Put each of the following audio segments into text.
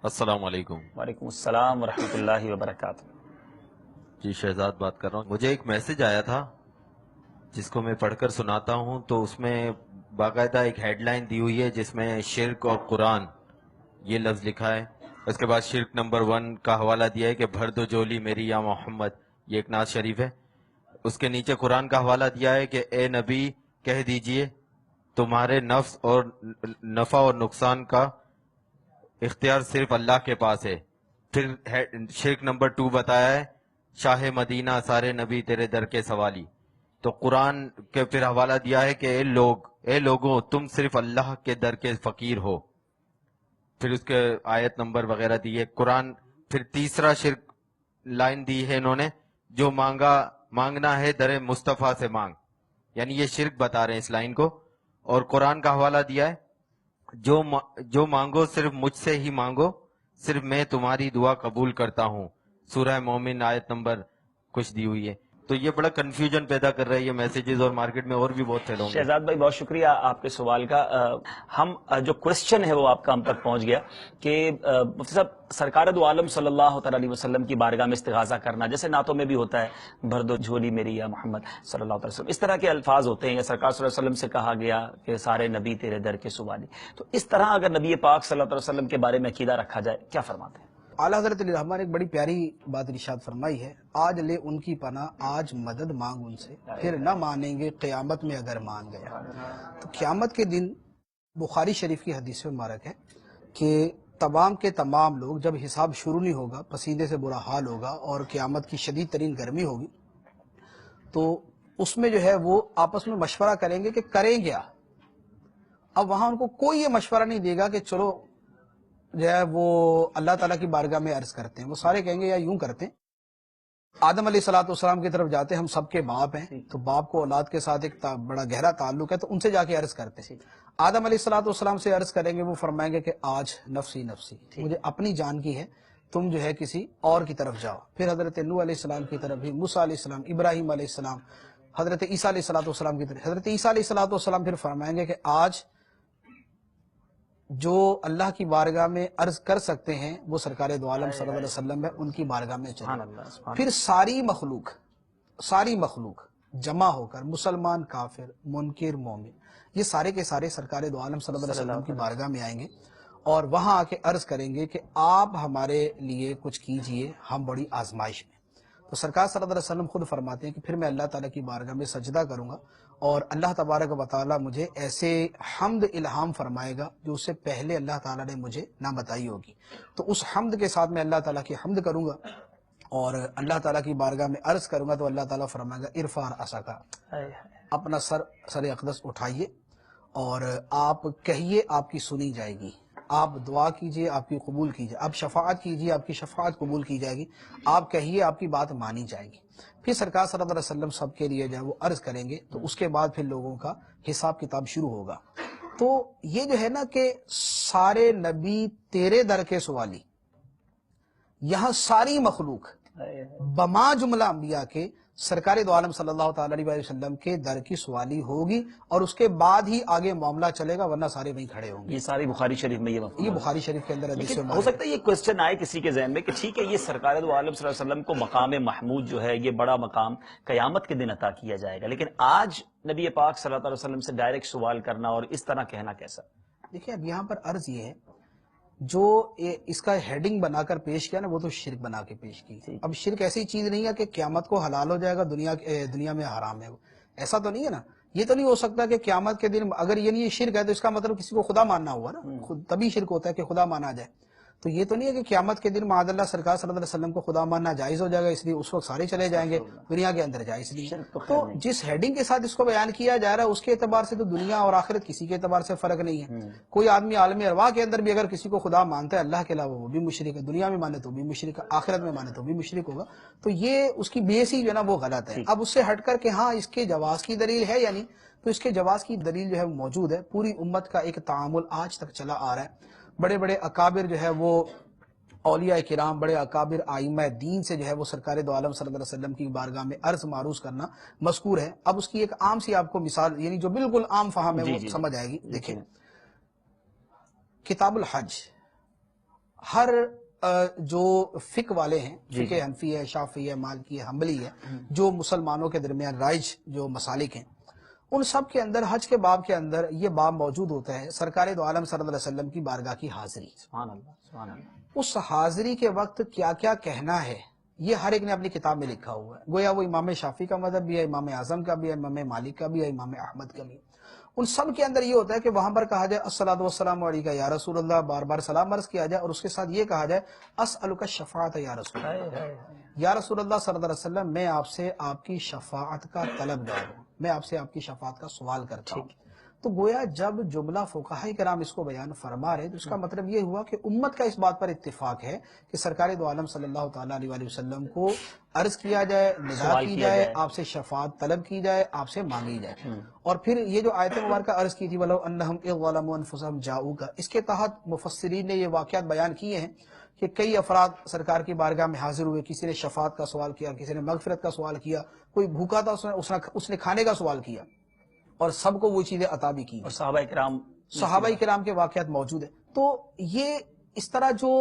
السلام علیکم۔ وعلیکم السلام ورحمۃ اللہ وبرکاتہ۔ جی شہزاد بات کر رہا ہوں۔ مجھے ایک میسج آیا تھا جس کو میں پڑھ کر سناتا ہوں، تو اس میں باقاعدہ ایک ہیڈ لائن دی ہوئی ہے جس میں شرک اور قرآن یہ لفظ لکھا ہے۔ اس کے بعد شرک نمبر 1 کا حوالہ دیا ہے کہ بھر دو جولی میری یا محمد، یہ ایک نعت شریف ہے۔ اس کے نیچے قرآن کا حوالہ دیا ہے کہ اے نبی کہہ دیجئے تمہارے نفس اور نفع اور نقصان کا اختیار صرف اللہ کے پاس ہے۔ پھر شرک نمبر 2 بتایا ہے شاہ مدینہ سارے نبی تیرے در کے سوالی۔ تو قرآن کے پھر حوالہ دیا ہے کہ اے لوگوں تم صرف اللہ کے در کے فقیر ہو۔ پھر اس کے آیت نمبر وغیرہ دی ہے قرآن۔ پھر تیسرا شرک لائن دی ہے انہوں نے، جو مانگنا ہے در مصطفیٰ سے مانگ، یعنی یہ شرک بتا رہے ہیں اس لائن کو۔ اور قرآن کا حوالہ دیا ہے جو مانگو صرف مجھ سے ہی مانگو، صرف میں تمہاری دعا قبول کرتا ہوں۔ سورہ مومن آیت نمبر کچھ دی ہوئی ہے۔ تو یہ بڑا کنفیوژن پیدا کر رہا ہے یہ میسیجز، اور مارکیٹ میں اور بھی بہت پھیلوں گے۔ شہزاد بھائی بہت شکریہ آپ کے سوال کا۔ ہم جو کوشچن ہے وہ آپ کا ہم تک پہنچ گیا کہ مفتی صاحب سرکار دو عالم صلی اللہ تعالی علیہ وسلم کی بارگاہ میں استغاثہ کرنا، جیسے نعتوں میں بھی ہوتا ہے بھر دو جھولی میری یا محمد صلی اللہ علیہ وسلم، اس طرح کے الفاظ ہوتے ہیں، یا سرکار صلی اللہ علیہ وسلم سے کہا گیا کہ سارے نبی تیرے در کے سوالی۔ تو اس طرح اگر نبی پاک صلی اللہ علیہ وسلم کے بارے میں عقیدہ رکھا جائے، کیا فرماتے ہیں؟ اعلیٰ حضرت علیہ الرحمٰ نے ایک بڑی پیاری بات ارشاد فرمائی ہے، آج لے ان کی پناہ آج مدد مانگ ان سے، پھر نہ مانیں گے قیامت میں اگر مان گیا۔ تو قیامت کے دن بخاری شریف کی حدیث میں مبارک ہے کہ تمام کے تمام لوگ جب حساب شروع نہیں ہوگا، پسینے سے برا حال ہوگا اور قیامت کی شدید ترین گرمی ہوگی، تو اس میں جو ہے وہ آپس میں مشورہ کریں گے کہ کریں کیا۔ اب وہاں ان کو کوئی یہ مشورہ نہیں دے گا کہ چلو جو ہے وہ اللہ تعالیٰ کی بارگاہ میں عرض کرتے ہیں، وہ سارے کہیں گے یا یوں کرتے ہیں۔ آدم علیہ السلام کی طرف جاتے ہیں، ہم سب کے باپ ہیں، تو باپ کو اولاد کے ساتھ ایک بڑا گہرا تعلق ہے، تو ان سے جا کے عرض کرتے ہیں۔ آدم علیہ السلام سے عرض کریں گے، وہ فرمائیں گے کہ آج نفسی نفسی، مجھے اپنی جان کی ہے، تم جو ہے کسی اور کی طرف جاؤ۔ پھر حضرت نوح علیہ السلام کی طرف بھی، موسیٰ علیہ السلام، ابراہیم علیہ السلام، حضرت عیسیٰ علیہ السلام کی طرف۔ حضرت عیسیٰ علیہ السلام پھر فرمائیں گے کہ آج جو اللہ کی بارگاہ میں عرض کر سکتے ہیں وہ سرکار دو عالم صلی اللہ علیہ وسلم ہے، ان کی بارگاہ میں چلے۔ پھر ساری مخلوق جمع ہو کر، مسلمان کافر منکر مومن، یہ سارے کے سارے سرکار دو عالم صلی اللہ علیہ وسلم کی بارگاہ میں آئیں گے اور وہاں آ کے عرض کریں گے کہ آپ ہمارے لیے کچھ کیجئے، ہم بڑی آزمائش میں۔ تو سرکار صلی اللہ علیہ وسلم خود فرماتے ہیں کہ پھر میں اللہ تعالیٰ کی بارگاہ میں سجدہ کروں گا اور اللہ تبارک و تعالیٰ مجھے ایسے حمد الہام فرمائے گا جو اس سے پہلے اللہ تعالیٰ نے مجھے نہ بتائی ہوگی۔ تو اس حمد کے ساتھ میں اللہ تعالیٰ کی حمد کروں گا اور اللہ تعالیٰ کی بارگاہ میں عرض کروں گا، تو اللہ تعالیٰ فرمائے گا ارفع رأسک، اپنا سر اقدس اٹھائیے اور آپ کہیے، آپ کی سنی جائے گی۔ آپ دعا کیجئے، آپ کی قبول کیجئے، آپ شفاعت کیجئے، آپ کی شفاعت قبول کی جائے گی، آپ کہیے، آپ کی بات مانی جائے گی۔ پھر سرکار صلی اللہ علیہ وسلم سب کے لیے جو ہے وہ عرض کریں گے، تو اس کے بعد پھر لوگوں کا حساب کتاب شروع ہوگا۔ تو یہ جو ہے نا کہ سارے نبی تیرے در کے سوالی، یہاں ساری مخلوق بما جملہ انبیاء کے سرکار دو عالم صلی اللہ تعالی علیہ وسلم کے در کی سوالی ہوگی، اور اس کے بعد ہی آگے معاملہ چلے گا، ورنہ سارے وہیں کھڑے ہوں گے۔ یہ ساری بخاری شریف میں یہ بخاری شریف کے اندر حدیث ہو سکتا ہے یہ کوسچن آئے کسی کے ذہن میں کہ ٹھیک ہے یہ سرکار دو عالم صلی اللہ علیہ وسلم کو مقام محمود جو ہے، یہ بڑا مقام قیامت کے دن عطا کیا جائے گا، لیکن آج نبی پاک صلی اللہ علیہ وسلم سے ڈائریکٹ سوال کرنا اور اس طرح کہنا کیسا؟ دیکھیں اب یہاں پر عرض یہ ہے، جو اس کا ہیڈنگ بنا کر پیش کیا نا، وہ تو شرک بنا کے پیش کی۔ اب شرک ایسی چیز نہیں ہے کہ قیامت کو حلال ہو جائے گا، دنیا میں حرام ہے، ایسا تو نہیں ہے نا۔ یہ تو نہیں ہو سکتا کہ قیامت کے دن اگر یہ شرک ہے تو اس کا مطلب کسی کو خدا ماننا ہوا نا، خود تبھی شرک ہوتا ہے کہ خدا مانا جائے۔ تو یہ تو نہیں ہے کہ قیامت کے دن معاذ اللہ سرکار صلی اللہ علیہ وسلم کو خدا ماننا جائز ہو جائے گا، اس لیے اس وقت سارے چلے جائیں گے دنیا کے اندر جائز نہیں۔ تو جس ہیڈنگ کے ساتھ اس کو بیان کیا جا رہا ہے اس کے اعتبار سے تو دنیا اور آخرت کسی کے اعتبار سے فرق نہیں ہے۔ کوئی آدمی عالم ارواح کے اندر بھی اگر کسی کو خدا مانتا ہے اللہ کے علاوہ، وہ بھی مشرک ہے، دنیا میں مانے تو بھی مشرک ہے، آخرت میں مانے تو بھی مشرک ہوگا۔ تو یہ اس کی بیس ہی جو ہے نا وہ غلط ہے۔ اب اس سے ہٹ کر کہ ہاں اس کے جواز کی دلیل ہے یا نہیں، تو اس کے جواز کی دلیل جو ہے موجود ہے۔ پوری امت کا ایک تعامل آج تک چلا آ رہا ہے، بڑے بڑے اکابر جو ہے وہ اولیاء کرام، بڑے اکابر ائمہ دین سے جو ہے وہ سرکار دو عالم صلی اللہ علیہ وسلم کی بارگاہ میں عرض معروض کرنا مذکور ہے۔ اب اس کی ایک عام سی آپ کو مثال، یعنی جو بالکل عام فہم ہے وہ سمجھ آئے گی۔ دیکھیں کتاب الحج ہر جو فقہ والے ہیں، فقہ حنفی ہے، شافعی ہے، مالکی ہے، حنبلی ہے، جو مسلمانوں کے درمیان رائج جو مسالک ہیں، ان سب کے اندر حج کے باب کے اندر یہ باب موجود ہوتا ہے، سرکار دو عالم صلی اللہ علیہ وسلم کی بارگاہ کی حاضری۔ سبحان اللہ، سبحان اللہ۔ اس حاضری کے وقت کیا کیا کہنا ہے یہ ہر ایک نے اپنی کتاب میں لکھا ہوا ہے، گویا وہ امام شافعی کا مذہب بھی ہے، امام اعظم کا بھی ہے، امام مالک کا بھی ہے، امام احمد کا بھی ہے۔ ان سب کے اندر یہ ہوتا ہے کہ وہاں پر کہا جائے الصلاۃ والسلام علیکہ یا رسول اللہ، بار بار سلام عرض کیا جائے، اور اس کے ساتھ یہ کہا جائے اسألک الشفاعۃ یا رسول اللہ، یا رسول اللہ صلی اللہ علیہ وسلم میں آپ سے آپ کی شفاعت کا طلبگار ہوں، میں آپ سے آپ کی شفاعت کا سوال کرتا ہوں۔ تو گویا جب جملہ فقہاء کرام اس کو بیان فرما رہے تو اس کا مطلب یہ ہوا کہ امت کا اس بات پر اتفاق ہے کہ سرکار دو عالم صلی اللہ تعالیٰ علیہ وسلم کو عرض کیا جائے، ندا کی جائے، آپ سے شفاعت طلب کی جائے، آپ سے مانگی جائے۔ اور پھر یہ جو آیت مبارکہ عرض کی تھی وَلَوْ أَنَّهُمْ إِذْ ظَلَمُوا أَنفُسَهُمْ جَاءُوكَ، اس کے تحت مفسرین نے یہ واقعات بیان کیے ہیں کہ کئی افراد سرکار کی بارگاہ میں حاضر ہوئے، کسی نے شفاعت کا سوال کیا، کسی نے مغفرت کا سوال کیا، کوئی بھوکا تھا اس نے کھانے کا سوال کیا، اور سب کو وہ چیزیں عطا بھی کی، اور صحابہ کرام کے واقعات موجود ہیں۔ تو یہ اس طرح جو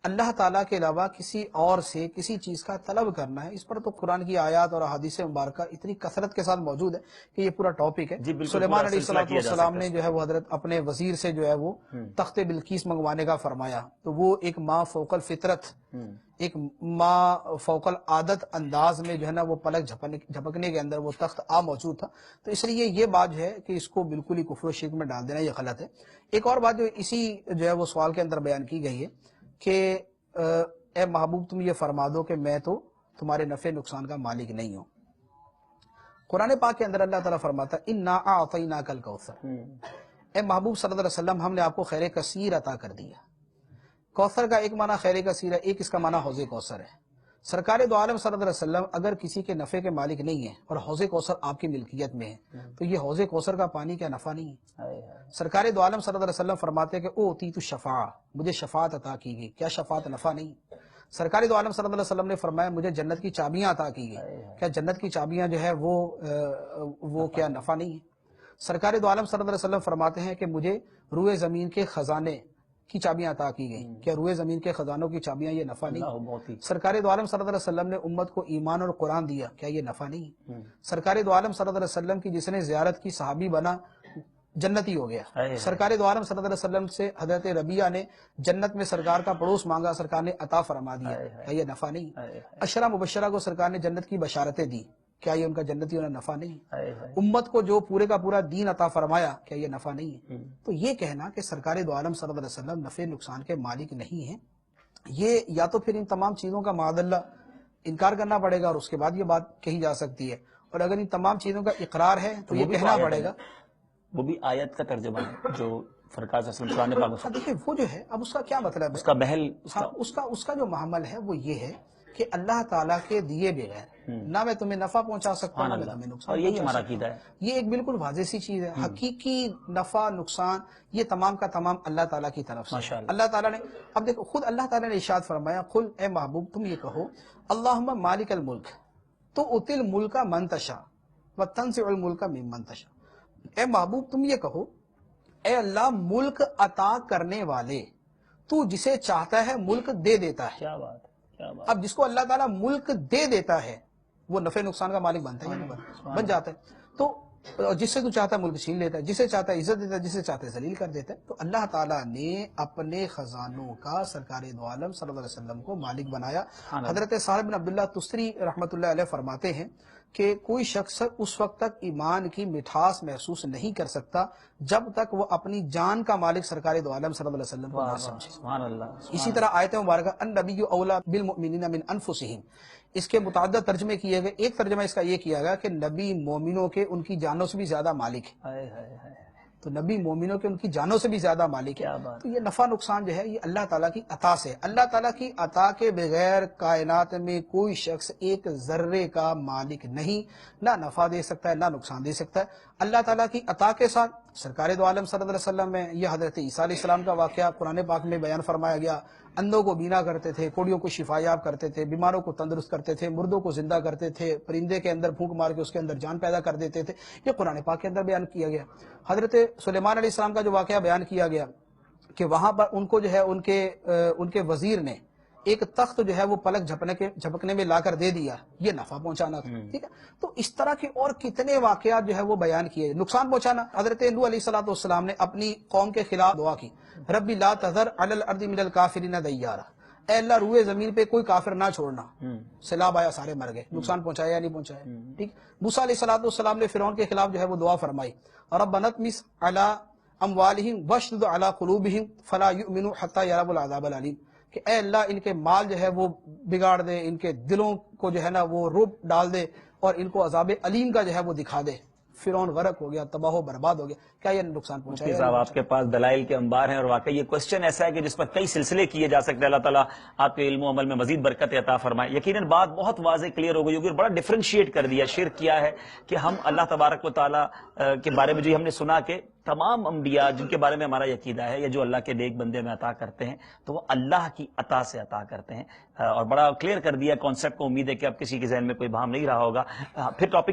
اللہ تعالیٰ کے علاوہ کسی اور سے کسی چیز کا طلب کرنا ہے، اس پر تو قرآن کی آیات اور احادیث مبارکہ اتنی کثرت کے ساتھ موجود ہے کہ یہ پورا ٹاپک ہے۔ سلیمان علیہ السلام نے جو ہے وہ حضرت اپنے وزیر سے جو ہے وہ تخت بلقیس منگوانے کا فرمایا، تو وہ ایک ما فوق الفطرت، ایک ما فوق العادت انداز میں جو ہے نا وہ پلک جھپکنے کے اندر وہ تخت موجود تھا۔ تو اس لیے یہ بات جو ہے کہ اس کو بالکل ہی کفر و شرک میں ڈال دینا یہ غلط ہے۔ ایک اور بات جو اسی جو ہے وہ سوال کے اندر بیان کی گئی ہے کہ اے محبوب تم یہ فرما دو کہ میں تو تمہارے نفع نقصان کا مالک نہیں ہوں۔ قرآن پاک کے اندر اللہ تعالیٰ فرماتا ہے اِنَّا أَعْطَيْنَاكَ الْكَوْثَرَ، اے محبوب صلی اللہ علیہ وسلم ہم نے آپ کو خیر کثیر عطا کر دیا۔ کوثر کا ایک معنی خیر کثیر ہے، ایک اس کا معنی حوض کوثر ہے۔ سرکار دو عالم صلی اللہ علیہ وسلم اگر کسی کے نفع کے مالک نہیں ہیں اور حوض کوثر آپ کی ملکیت میں ہے تو یہ حوض کوثر کا پانی کیا نفع نہیں ہے؟ سرکار دو عالم صلی اللہ علیہ وسلم فرماتے ہیں کہ اوتیت الشفاعہ، مجھے شفاعت عطا کی گئی، کیا شفاعت نفع نہیں؟ سرکار دو عالم صلی اللہ علیہ وسلم نے فرمایا مجھے جنت کی چابیاں عطا کی گئی، کیا جنت کی چابیاں جو ہے وہ کیا نفع نہیں ہے؟ سرکار دو عالم صلی اللہ علیہ وسلم فرماتے ہیں کہ مجھے روئے زمین کے خزانے کی چابیاں عطا کی گئیں، کیا روئے زمین کے خزانوں کی چابیاں یہ نفع نہیں؟ سرکار دو عالم صلی اللہ علیہ وسلم نے امت کو ایمان اور قرآن دیا، کیا یہ نفع نہیں؟ سرکار دو عالم صلی اللہ علیہ وسلم کی جس نے زیارت کی صحابی بنا جنتی ہو گیا۔ سرکار دو عالم صلی اللہ علیہ وسلم سے حضرت ربیعہ نے جنت میں سرکار کا پڑوس مانگا، سرکار نے عطا فرما دیا، کیا یہ نفع نہیں؟ عشرہ مبشرہ کو سرکار نے جنت کی بشارتیں دی، کیا یہ ان کا جنتی ہونا نفع نہیں؟ امت کو جو پورے کا پورا دین عطا فرمایا، کیا یہ نفع نہیں ہے؟ تو یہ کہنا کہ سرکار دو عالم صلی اللہ علیہ وسلم نفع نقصان کے مالک نہیں ہیں، یہ یا تو پھر ان تمام چیزوں کا معاذ اللہ انکار کرنا پڑے گا اور اس کے بعد یہ بات کہی جا سکتی ہے، اور اگر ان تمام چیزوں کا اقرار ہے تو یہ کہنا پڑے گا۔ وہ بھی آیت کا ترجمہ ہے جو سرکار صلی اللہ علیہ وسلم قرآن دیکھیں وہ جو ہے اب اس کا کیا مطلب ہے، اس کا محل اس کا جو محمل ہے وہ یہ ہے کہ اللہ تعالیٰ کے دیے بغیر نہ میں تمہیں نفع پہنچا سکتا ہوں نہ میں تمہیں نقصان، اور یہی ہمارا عقیدہ ہے۔ یہ ایک بالکل واضح سی چیز ہے، حقیقی نفع نقصان یہ تمام کا تمام اللہ تعالیٰ کی طرف سے۔ اللہ تعالیٰ نے اب دیکھو خود اللہ تعالیٰ نے ارشاد فرمایا قل اے محبوب تم یہ کہو اللہم مالک الملک تؤتی الملک من تشاء وتنزع الملک ممن تشاء، اے محبوب تم یہ کہو اے اللہ ملک عطا کرنے والے تو جسے چاہتا ہے ملک دے دیتا ہے۔ کیا بات ہے، کیا بات۔ اب جس کو اللہ تعالیٰ ملک دے دیتا ہے وہ نفع نقصان کا مالک بنتا ہے، بن جاتا ہے۔ تو جس سے تو چاہتا ہے ملک چھین لیتا ہے، جسے چاہتا ہے عزت دیتا ہے، جسے چاہتا ہے ذلیل کر دیتا ہے۔ تو اللہ تعالیٰ نے اپنے خزانوں کا سرکار دو عالم صلی اللہ علیہ وسلم کو مالک بنایا۔ حضرت صالح بن عبداللہ تستری رحمۃ اللہ علیہ فرماتے ہیں کہ کوئی شخص اس وقت تک ایمان کی مٹھاس محسوس نہیں کر سکتا جب تک وہ اپنی جان کا مالک سرکار دو عالم صلی اللہ علیہ وسلم کو نہ سمجھے۔ سبحان اللہ۔ اسی طرح آیت مبارکہ النبی اولی بالمؤمنین من انفسہم، اس کے متعدد ترجمے کیے گئے، ایک ترجمہ اس کا یہ کیا گیا کہ نبی مومنوں کے ان کی جانوں سے بھی زیادہ مالک ہے، تو نبی مومنوں کے ان کی جانوں سے بھی زیادہ مالک ہے۔ تو یہ نفع نقصان جو ہے یہ اللہ تعالیٰ کی عطا سے، اللہ تعالیٰ کی عطا کے بغیر کائنات میں کوئی شخص ایک ذرے کا مالک نہیں، نہ نفع دے سکتا ہے نہ نقصان دے سکتا ہے۔ اللہ تعالیٰ کی عطا کے ساتھ سرکار دو عالم صلی اللہ علیہ وسلم میں یہ حضرت عیسیٰ علیہ السلام کا واقعہ قرآن پاک میں بیان فرمایا گیا، اندھوں کو بینا کرتے تھے، کوڑیوں کو شفا یاب کرتے تھے، بیماروں کو تندرست کرتے تھے، مردوں کو زندہ کرتے تھے، پرندے کے اندر پھونک مار کے اس کے اندر جان پیدا کر دیتے تھے، یہ قرآن پاک کے اندر بیان کیا گیا۔ حضرت سلیمان علیہ السلام کا جو واقعہ بیان کیا گیا کہ وہاں پر ان کو جو ہے ان کے وزیر نے ایک تخت جو ہے وہ پلک جھپکنے میں لا کر دے دیا، یہ نفع پہنچانا تھا، ٹھیک ہے۔ تو اس طرح کے اور کتنے واقعات جو ہے وہ بیان کیے، نقصان پہنچانا۔ حضرت نوح علیہ السلام نے اپنی قوم کے خلاف دعا کی، ربی لا تذر علی الارض من الکافرین دیارا، اے اللہ روئے زمین پہ کوئی کافر نہ چھوڑنا۔ سیلاب آیا، سارے مر گئے، نقصان پہنچایا یا نہیں پہنچایا؟ ٹھیک۔ موسیٰ علیہ السلام نے فرعون کے خلاف جو ہے وہ دعا فرمائی، ربنا اطمس علی اموالہم واشدد علی قلوبہم فلا یؤمنوا حتی یروا العذاب العلیم، کہ اے اللہ ان کے مال جو ہے وہ بگاڑ دے، ان کے دلوں کو جو ہے نا وہ رعب ڈال دے، اور ان کو عذاب علیم کا جو ہے وہ دکھا دے۔ فرعون غرق ہو گیا، تباہ و برباد ہو گیا، کیا یہ نقصان پہنچایا؟ صاحب آپ کے پاس دلائل کے انبار ہیں، اور واقعی یہ کوسچن ایسا ہے کہ جس پر کئی سلسلے کیے جا سکتے ہیں۔ اللہ تعالیٰ آپ کے علم و عمل میں مزید برکت عطا فرمائے۔ یقیناً بات بہت واضح کلیئر ہو گئی ہوگی، اور بڑا ڈیفرینشیٹ کر دیا شرک کیا ہے، کہ ہم اللہ تبارک و تعالیٰ کے بارے میں جو ہم نے سنا کہ تمام انبیاء جن کے بارے میں ہمارا عقیدہ ہے، یا جو اللہ کے نیک بندے میں عطا کرتے ہیں، تو وہ اللہ کی عطا سے عطا کرتے ہیں، اور بڑا کلیئر کر دیا کانسیپٹ کو۔ امید ہے کہ اب کسی کے ذہن میں کوئی بہام نہیں رہا ہوگا۔ پھر ٹاپک